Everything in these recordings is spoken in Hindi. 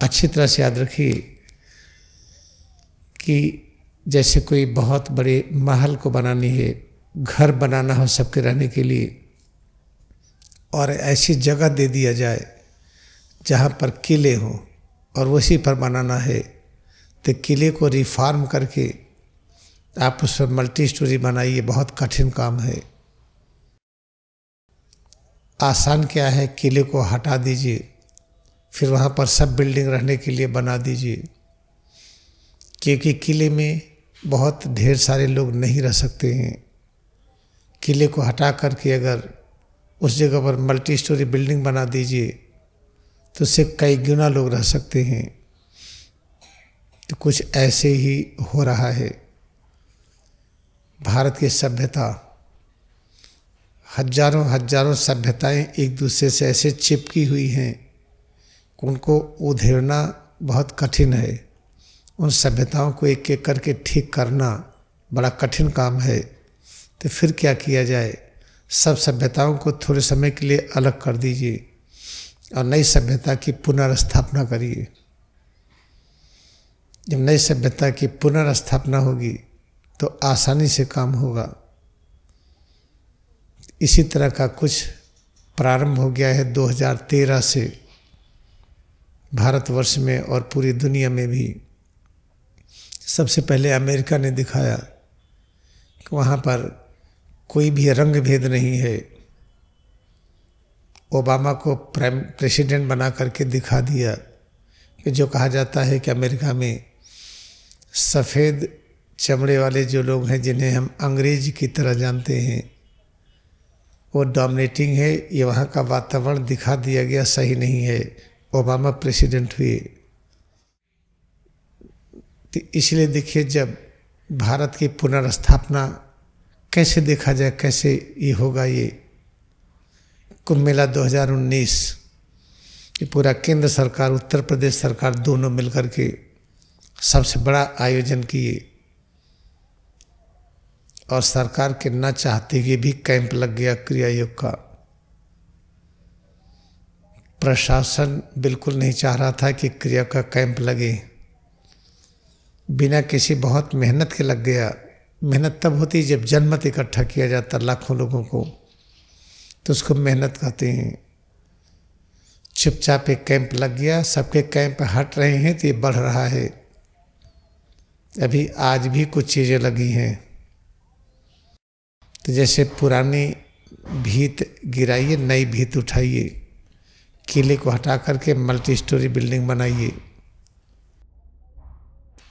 अच्छी तरह से याद रखिए कि जैसे कोई बहुत बड़े महल को बनानी है, घर बनाना हो सबके रहने के लिए, और ऐसी जगह दे दिया जाए जहाँ पर किले हों और उसी पर बनाना है, तो किले को रिफॉर्म करके आप उस पर मल्टी स्टोरी बनाइए। बहुत कठिन काम है। आसान क्या है, किले को हटा दीजिए, फिर वहाँ पर सब बिल्डिंग रहने के लिए बना दीजिए, क्योंकि किले में बहुत ढेर सारे लोग नहीं रह सकते हैं। किले को हटा करके अगर उस जगह पर मल्टी स्टोरी बिल्डिंग बना दीजिए तो उससे कई गुना लोग रह सकते हैं। तो कुछ ऐसे ही हो रहा है। भारत की सभ्यता, हजारों हजारों सभ्यताएं एक दूसरे से ऐसे चिपकी हुई हैं, उनको उधेड़ना बहुत कठिन है। उन सभ्यताओं को एक एक करके ठीक करना बड़ा कठिन काम है। तो फिर क्या किया जाए, सब सभ्यताओं को थोड़े समय के लिए अलग कर दीजिए और नई सभ्यता की पुनर्स्थापना करिए। जब नई सभ्यता की पुनर्स्थापना होगी तो आसानी से काम होगा। इसी तरह का कुछ प्रारंभ हो गया है 2013 से भारतवर्ष में और पूरी दुनिया में भी। सबसे पहले अमेरिका ने दिखाया कि वहाँ पर कोई भी रंग भेद नहीं है। ओबामा को प्रेसिडेंट बना करके दिखा दिया कि जो कहा जाता है कि अमेरिका में सफ़ेद चमड़े वाले जो लोग हैं, जिन्हें हम अंग्रेज की तरह जानते हैं, वो डोमिनेटिंग है। ये वहाँ का वातावरण दिखा दिया गया सही नहीं है। ओबामा प्रेसिडेंट हुए। तो इसलिए देखिए, जब भारत की पुनर्स्थापना कैसे देखा जाए, कैसे ये होगा। ये कुंभ मेला 2019 ये पूरा केंद्र सरकार, उत्तर प्रदेश सरकार दोनों मिलकर के सबसे बड़ा आयोजन किए, और सरकार के न चाहते हुए भी कैंप लग गया क्रिया योग का। प्रशासन बिल्कुल नहीं चाह रहा था कि क्रिया का कैंप लगे। बिना किसी बहुत मेहनत के लग गया। मेहनत तब होती जब जनमत इकट्ठा किया जाता लाखों लोगों को, तो उसको मेहनत कहते हैं। चुपचाप एक कैंप लग गया, सबके कैंप हट रहे हैं तो ये बढ़ रहा है। अभी आज भी कुछ चीज़ें लगी हैं। तो जैसे पुरानी भीत गिराइए, नई भीत उठाइए, किले को हटा करके मल्टी स्टोरी बिल्डिंग बनाइए।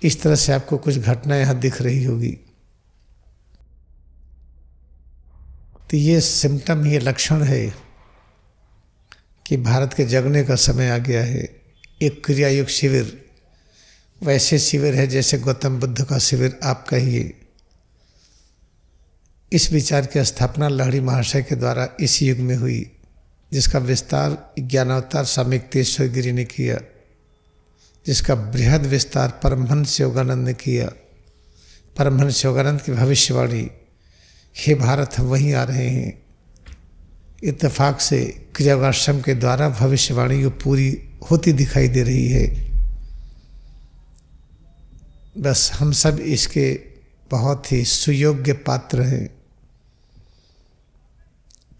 इस तरह से आपको कुछ घटना यहाँ दिख रही होगी। तो ये सिम्टम, ये लक्षण है कि भारत के जगने का समय आ गया है। एक क्रिया योग शिविर वैसे शिविर है जैसे गौतम बुद्ध का शिविर आप कहिए। इस विचार की स्थापना लहरी महाशय के द्वारा इस युग में हुई, जिसका विस्तार ज्ञानावतार स्वामी तेश्वर गिरि ने किया, जिसका बृहद विस्तार परमहंस योगानंद ने किया। परमहंस योगानंद की भविष्यवाणी, हे भारत हम वहीं आ रहे हैं। इत्तेफाक से क्रियाश्रम के द्वारा भविष्यवाणी को पूरी होती दिखाई दे रही है। बस हम सब इसके बहुत ही सुयोग्य पात्र हैं।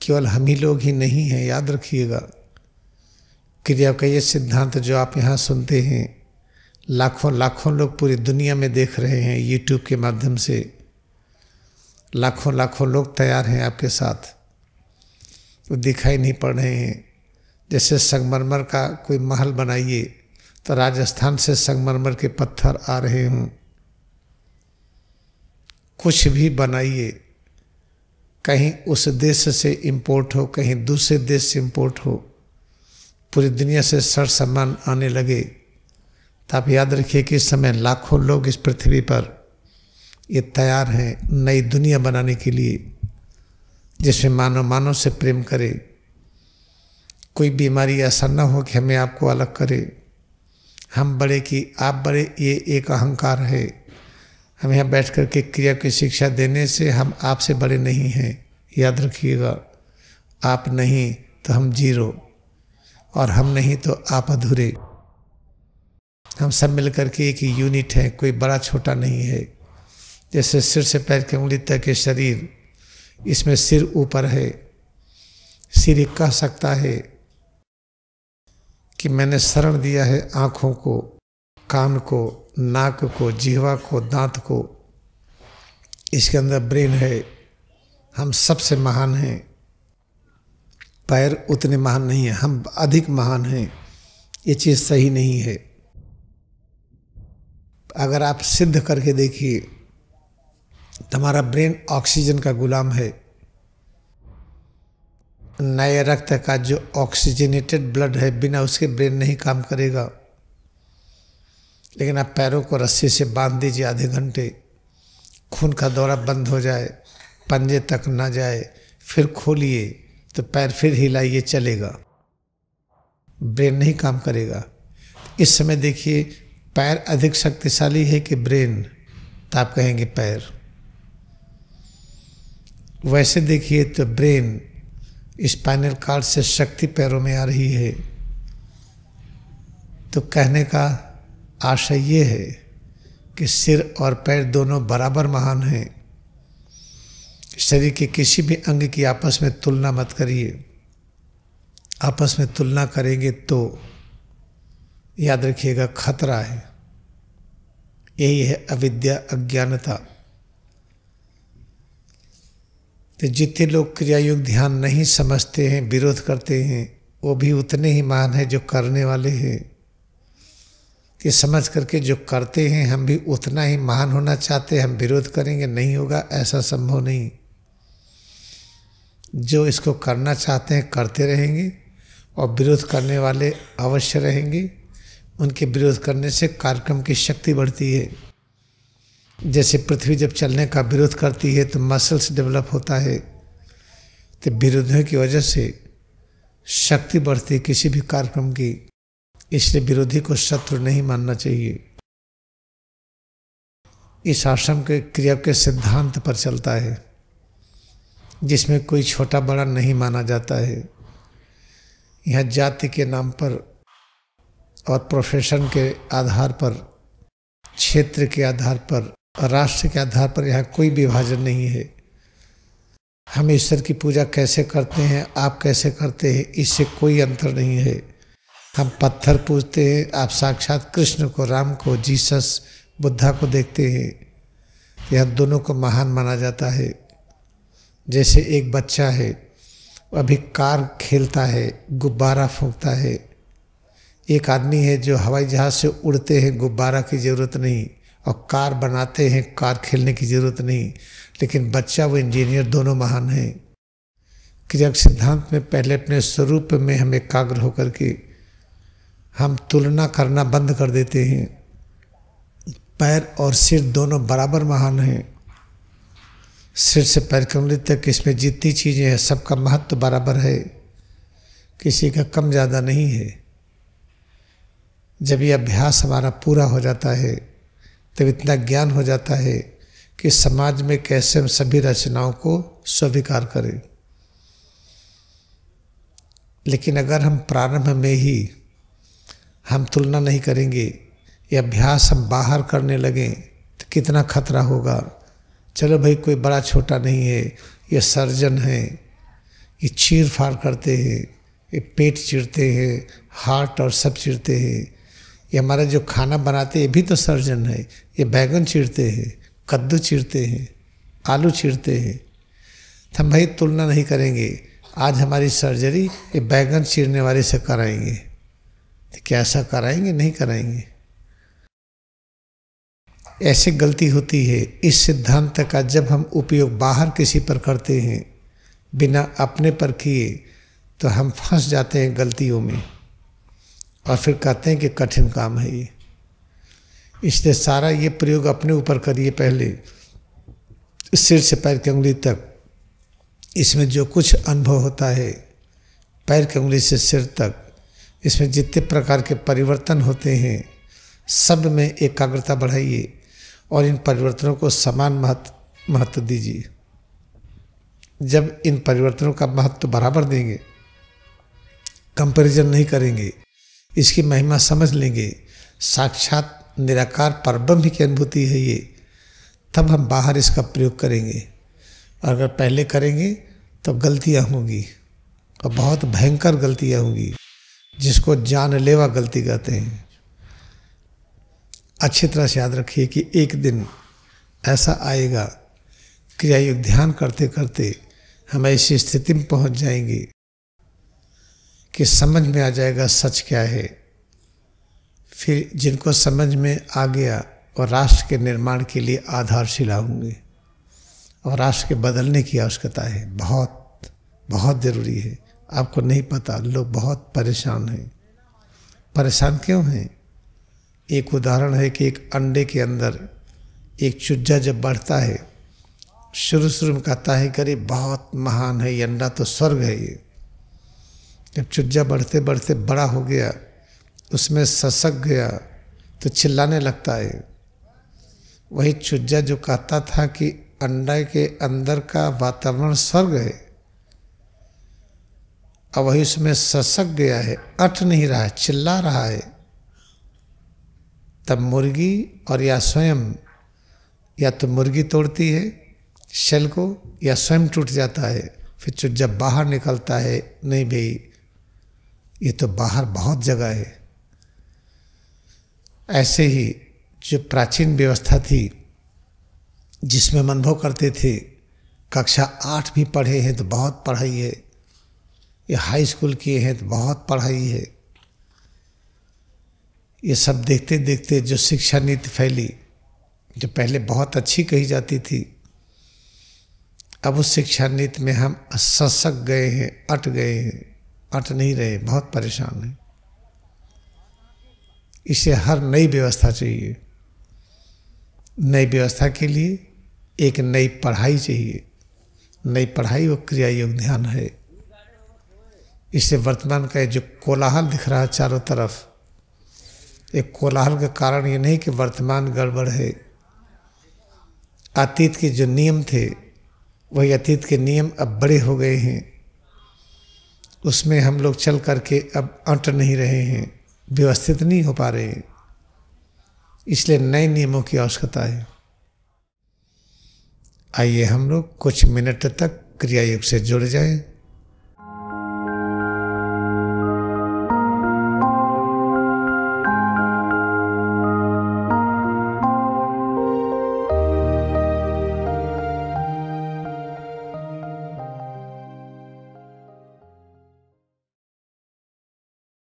केवल हम ही लोग ही नहीं हैं, याद रखिएगा। क्रिया का ये सिद्धांत जो आप यहाँ सुनते हैं, लाखों लाखों लोग पूरी दुनिया में देख रहे हैं। यूट्यूब के माध्यम से लाखों लाखों लोग तैयार हैं आपके साथ, वो दिखाई नहीं पड़ रहे हैं। जैसे संगमरमर का कोई महल बनाइए तो राजस्थान से संगमरमर के पत्थर आ रहे हों। कुछ भी बनाइए, कहीं उस देश से इंपोर्ट हो, कहीं दूसरे देश से इंपोर्ट हो, पूरी दुनिया से सर सामान आने लगे, तो आप याद रखिए कि इस समय लाखों लोग इस पृथ्वी पर ये तैयार हैं नई दुनिया बनाने के लिए, जिसमें मानव मानव से प्रेम करे। कोई बीमारी ऐसा न हो कि हमें आपको अलग करे। हम बड़े कि आप बड़े, ये एक अहंकार है। हम यहाँ बैठ कर के क्रिया की शिक्षा देने से हम आपसे बड़े नहीं हैं, याद रखिएगा। आप नहीं तो हम जीरो, और हम नहीं तो आप अधूरे। हम सब मिलकर के एक ही यूनिट हैं, कोई बड़ा छोटा नहीं है। जैसे सिर से पैर की उंगली तक के शरीर, इसमें सिर ऊपर है। सिर ही कह सकता है कि मैंने शरण दिया है आँखों को, कान को, नाक को, जिह्वा को, दांत को। इसके अंदर ब्रेन है। हम सबसे महान हैं। पैर उतने महान नहीं है, हम अधिक महान हैं। ये चीज़ सही नहीं है। अगर आप सिद्ध करके देखिए, तुम्हारा ब्रेन ऑक्सीजन का गुलाम है। नए रक्त का जो ऑक्सीजनेटेड ब्लड है, बिना उसके ब्रेन नहीं काम करेगा। लेकिन आप पैरों को रस्सी से बांध दीजिए आधे घंटे, खून का दौरा बंद हो जाए, पंजे तक ना जाए, फिर खोलिए तो पैर फिर हिलाइए, चलेगा। ब्रेन नहीं काम करेगा। इस समय देखिए, पैर अधिक शक्तिशाली है कि ब्रेन, तो आप कहेंगे पैर। वैसे देखिए तो ब्रेन, स्पाइनल कॉर्ड से शक्ति पैरों में आ रही है। तो कहने का आशय ये है कि सिर और पैर दोनों बराबर महान हैं। शरीर के किसी भी अंग की आपस में तुलना मत करिए। आपस में तुलना करेंगे तो याद रखिएगा खतरा है। यही है अविद्या, अज्ञानता। तो जितने लोग क्रिया योग ध्यान नहीं समझते हैं, विरोध करते हैं, वो भी उतने ही महान हैं जो करने वाले हैं। कि समझ करके जो करते हैं, हम भी उतना ही महान होना चाहते हैं, हम विरोध करेंगे, नहीं होगा, ऐसा संभव नहीं। जो इसको करना चाहते हैं करते रहेंगे, और विरोध करने वाले अवश्य रहेंगे। उनके विरोध करने से कार्यक्रम की शक्ति बढ़ती है। जैसे पृथ्वी जब चलने का विरोध करती है तो मसल्स डेवलप होता है। तो विरोधियों की वजह से शक्ति बढ़ती है किसी भी कार्यक्रम की। इसलिए विरोधी को शत्रु नहीं मानना चाहिए। इस आश्रम के क्रिया के सिद्धांत पर चलता है, जिसमें कोई छोटा बड़ा नहीं माना जाता है। यह जाति के नाम पर और प्रोफेशन के आधार पर, क्षेत्र के आधार पर, राष्ट्र के आधार पर यहाँ कोई विभाजन नहीं है। हम ईश्वर की पूजा कैसे करते हैं, आप कैसे करते हैं, इससे कोई अंतर नहीं है। हम पत्थर पूजते हैं, आप साक्षात कृष्ण को, राम को, जीसस, बुद्धा को देखते हैं। यह दोनों को महान माना जाता है। जैसे एक बच्चा है, अभी कार खेलता है, गुब्बारा फूंकता है। एक आदमी है जो हवाई जहाज से उड़ते हैं, गुब्बारा की ज़रूरत नहीं, और कार बनाते हैं, कार खेलने की ज़रूरत नहीं। लेकिन बच्चा वो इंजीनियर, दोनों महान हैं। क्रिया सिद्धांत में पहले अपने स्वरूप में हम एकाग्र होकर के हम तुलना करना बंद कर देते हैं। पैर और सिर दोनों बराबर महान हैं। सिर से पैर की उंगली तक इसमें जितनी चीज़ें हैं, सबका महत्व बराबर है, किसी का कम ज़्यादा नहीं है। जब ये अभ्यास हमारा पूरा हो जाता है, तब इतना ज्ञान हो जाता है कि समाज में कैसे हम सभी रचनाओं को स्वीकार करें। लेकिन अगर हम प्रारंभ में ही हम तुलना नहीं करेंगे, ये अभ्यास हम बाहर करने लगें, तो कितना खतरा होगा। चलो भाई, कोई बड़ा छोटा नहीं है, ये सर्जन हैं, ये चीर फाड़ करते हैं, ये पेट चीरते हैं, हार्ट और सब चीरते हैं। ये हमारा जो खाना बनाते हैं, ये भी तो सर्जन है। ये बैगन चीरते हैं, कद्दू चीरते हैं, आलू चीरते हैं। तो हम भाई तुलना नहीं करेंगे। आज हमारी सर्जरी ये बैगन चीरने वाले से कराएंगे, तो क्या ऐसा कराएंगे? नहीं कराएंगे। ऐसे गलती होती है। इस सिद्धांत का जब हम उपयोग बाहर किसी पर करते हैं, बिना अपने पर किए, तो हम फंस जाते हैं गलतियों में, और फिर कहते हैं कि कठिन काम है ये। इसलिए सारा ये प्रयोग अपने ऊपर करिए पहले, सिर से पैर की उंगली तक। इसमें जो कुछ अनुभव होता है, पैर की उंगली से सिर तक, इसमें जितने प्रकार के परिवर्तन होते हैं, सब में एकाग्रता बढ़ाइए और इन परिवर्तनों को समान महत्व दीजिए। जब इन परिवर्तनों का महत्व बराबर देंगे, कंपैरिजन नहीं करेंगे, इसकी महिमा समझ लेंगे, साक्षात निराकार परब्रह्म की अनुभूति है ये, तब हम बाहर इसका प्रयोग करेंगे। अगर पहले करेंगे तो गलतियाँ होंगी, और बहुत भयंकर गलतियाँ होंगी, जिसको जानलेवा गलती कहते हैं। अच्छी तरह से याद रखिए कि एक दिन ऐसा आएगा, क्रिया योग ध्यान करते करते हम ऐसी स्थिति में पहुंच जाएंगे कि समझ में आ जाएगा सच क्या है। फिर जिनको समझ में आ गया और राष्ट्र के निर्माण के लिए आधारशिला होंगे, और राष्ट्र के बदलने की आवश्यकता है, बहुत बहुत ज़रूरी है। आपको नहीं पता, लोग बहुत परेशान हैं। परेशान क्यों हैं? एक उदाहरण है कि एक अंडे के अंदर एक चूजा जब बढ़ता है, शुरू शुरू में कहता है कि अरे बहुत महान है ये अंडा, तो स्वर्ग है ये। जब चूजा बढ़ते बढ़ते बड़ा हो गया, उसमें ससक गया, तो चिल्लाने लगता है। वही चूजा जो कहता था कि अंडा के अंदर का वातावरण स्वर्ग है, अब वही उसमें ससक गया है, अट नहीं रहा है, चिल्ला रहा है। तब मुर्गी और या स्वयं, या तो मुर्गी तोड़ती है शेल को, या स्वयं टूट जाता है। फिर चूजा बाहर निकलता है, नहीं भाई ये तो बाहर बहुत जगह है। ऐसे ही जो प्राचीन व्यवस्था थी, जिसमें हम अनुभव करते थे, कक्षा 8 भी पढ़े हैं तो बहुत पढ़ाई है, या हाई स्कूल किए हैं तो बहुत पढ़ाई है। ये सब देखते देखते जो शिक्षा नीति फैली, जो पहले बहुत अच्छी कही जाती थी, अब उस शिक्षा नीति में हम ससक गए हैं, अट गए हैं, अट नहीं रहे, बहुत परेशान हैं। इसे हर नई व्यवस्था चाहिए। नई व्यवस्था के लिए एक नई पढ़ाई चाहिए। नई पढ़ाई वो क्रिया योग ध्यान है। इससे वर्तमान का जो कोलाहल दिख रहा है चारों तरफ, एक कोलाहल का कारण ये नहीं कि वर्तमान गड़बड़ है। अतीत के जो नियम थे, वही अतीत के नियम अब बड़े हो गए हैं, उसमें हम लोग चल करके अब अट नहीं रहे हैं, व्यवस्थित नहीं हो पा रहे हैं। इसलिए नए नियमों की आवश्यकता है। आइए हम लोग कुछ मिनट तक क्रिया योग से जुड़ जाएं।